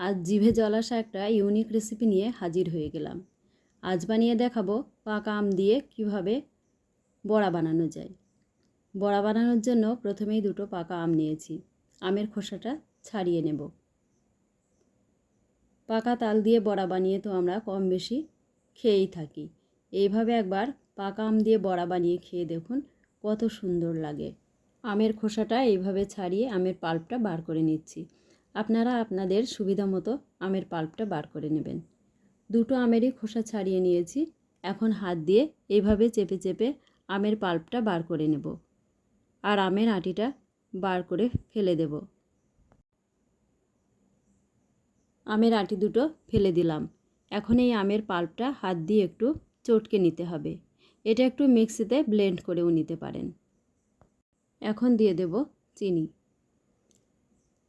আজ জিভে জল আসা একটা ইউনিক রেসিপি নিয়ে হাজির হয়ে গেলাম। আজ বানিয়ে দেখাবো পাকা আম দিয়ে কিভাবে বড়া বানানো যায়। বড়া বানানোর জন্য প্রথমেই দুটো পাকা আম নিয়েছি। আমের খোসাটা ছাড়িয়ে নেব। পাকা তাল দিয়ে বড়া বানিয়ে তো আমরা কম বেশি খেয়েই থাকি। এইভাবে একবার পাকা আম দিয়ে বড়া বানিয়ে খেয়ে দেখুন কত সুন্দর লাগে। আমের খোসাটা এইভাবে ছাড়িয়ে আমের পাল্পটা বার করে নিচ্ছি। আপনারা আপনাদের সুবিধা মতো আমের পাল্পটা বার করে নেবেন। দুটো আমেরই খোসা ছাড়িয়ে নিয়েছি। এখন হাত দিয়ে এইভাবে চেপে চেপে আমের পাল্পটা বার করে নেব আর আমের আটিটা বার করে ফেলে দেব। আমের আটি দুটো ফেলে দিলাম। এখন এই আমের পাল্পটা হাত দিয়ে একটু চটকে নিতে হবে। এটা একটু মিক্সিতে ব্লেন্ড করেও নিতে পারেন। এখন দিয়ে দেব চিনি।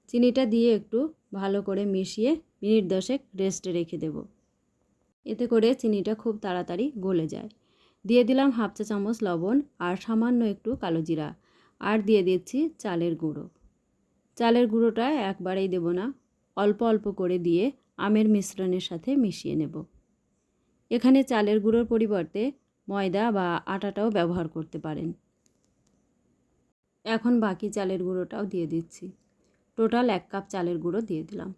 চিনিটা দিয়ে একটু ভালো করে মিশিয়ে মিনিট 10 রেস্টে রেখে দেব। এতে করে চিনিটা খুব তাড়াতাড়ি গলে যায়। দিয়ে দিলাম হাফ চা চামচ লবণ আর সামান্য একটু কালো জিরা, আর দিয়ে দিচ্ছি চালের গুঁড়ো। চালের গুঁড়োটা একবারেই দেব না, অল্প অল্প করে দিয়ে আমের মিশ্রণের সাথে মিশিয়ে নেব। এখানে চালের গুঁড়োর পরিবর্তে ময়দা বা আটাটাও ব্যবহার করতে পারেন। এখন বাকি চালের গুঁড়োটাও দিয়ে দিচ্ছি। টোটাল 1 কাপ চালের গুঁড়ো দিয়ে দিলাম।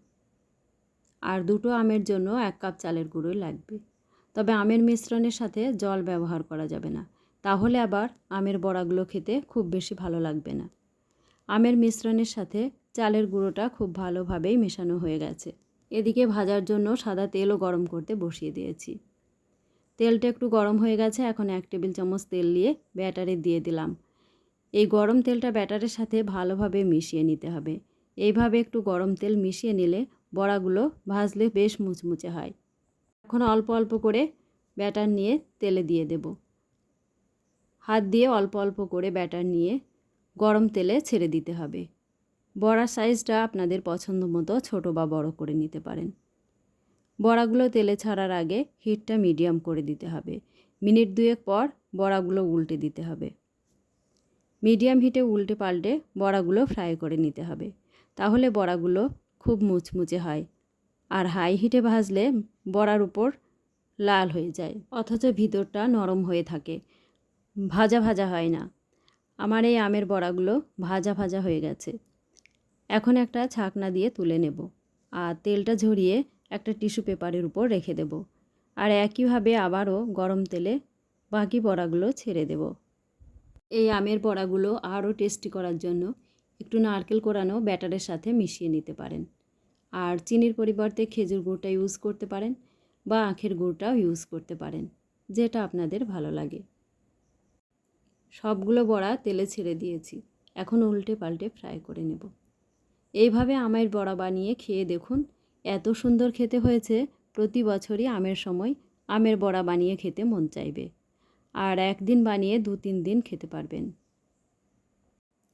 আর দুটো আমের জন্য 1 কাপ চালের গুঁড়োই লাগবে। তবে আমের মিশ্রণের সাথে জল ব্যবহার করা যাবে না, তাহলে আবার আমের বড়াগুলো খেতে খুব বেশি ভালো লাগবে না। আমের মিশ্রণের সাথে চালের গুঁড়োটা খুব ভালোভাবেই মেশানো হয়ে গেছে। এদিকে ভাজার জন্য সাদা তেলও গরম করতে বসিয়ে দিয়েছি। তেলটা একটু গরম হয়ে গেছে। এখন 1 টেবিল চামচ তেল নিয়ে ব্যাটারে দিয়ে দিলাম। এই গরম তেলটা ব্যাটারের সাথে ভালোভাবে মিশিয়ে নিতে হবে। এইভাবে একটু গরম তেল মিশিয়ে নিলে বড়াগুলো ভাজলে বেশ মুচমুচে হয়। এখন অল্প অল্প করে ব্যাটার নিয়ে তেলে দিয়ে দেব। হাত দিয়ে অল্প অল্প করে ব্যাটার নিয়ে গরম তেলে ছেড়ে দিতে হবে। বড়ার সাইজটা আপনাদের পছন্দ মতো ছোটো বা বড় করে নিতে পারেন। বড়াগুলো তেলে ছাড়ার আগে হিটটা মিডিয়াম করে দিতে হবে। মিনিট 2 পর বড়াগুলো উল্টে দিতে হবে। মিডিয়াম হিটে উল্টে পাল্টে বড়াগুলো ফ্রাই করে নিতে হবে, তাহলে বড়াগুলো খুব মুচমুচে হয়। আর হাই হিটে ভাজলে বড়ার উপর লাল হয়ে যায়, অথচ ভিতরটা নরম হয়ে থাকে, ভাজা ভাজা হয় না। আমার এই আমের বড়াগুলো ভাজা ভাজা হয়ে গেছে। এখন একটা ছাকনা দিয়ে তুলে নেব আর তেলটা ঝরিয়ে একটা টিস্যু পেপারের উপর রেখে দেব। আর একইভাবে আবারও গরম তেলে বাকি বড়াগুলো ছেড়ে দেব। এই আমের বড়াগুলো আরও টেস্টি করার জন্য একটু নারকেল কোড়ানো ব্যাটারের সাথে মিশিয়ে নিতে পারেন। আর চিনির পরিবর্তে খেজুর গুড়টা ইউজ করতে পারেন বা আখের গুড়টাও ইউজ করতে পারেন, যেটা আপনাদের ভালো লাগে। সবগুলো বড়া তেলে ছেড়ে দিয়েছি। এখন উল্টে পাল্টে ফ্রাই করে নেব। এইভাবে আমের বড়া বানিয়ে খেয়ে দেখুন, এত সুন্দর খেতে হয়েছে। প্রতি বছরই আমের সময় আমের বড়া বানিয়ে খেতে মন চাইবে। আর একদিন বানিয়ে 2-3 দিন খেতে পারবেন।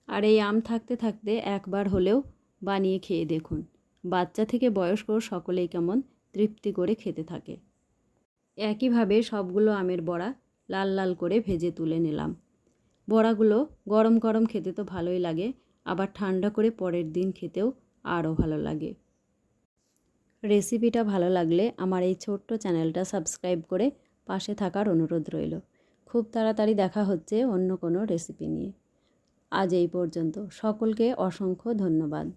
আর এই আম থাকতে থাকতে একবার হলেও বানিয়ে খেয়ে দেখুন, বাচ্চা থেকে বয়স্ক সকলেই কেমন তৃপ্তি করে খেতে থাকে। একইভাবে সবগুলো আমের বড়া লাল লাল করে ভেজে তুলে নিলাম। বড়াগুলো গরম গরম খেতে তো ভালোই লাগে, আবার ঠান্ডা করে পরের দিন খেতেও আরও ভালো লাগে। রেসিপিটা ভালো লাগলে আমার এই ছোট্ট চ্যানেলটা সাবস্ক্রাইব করে পাশে থাকার অনুরোধ রইল। খুব তাড়াতাড়ি দেখা হচ্ছে অন্য কোনো রেসিপি নিয়ে। আজ এই পর্যন্ত। সকলকে অসংখ্য ধন্যবাদ।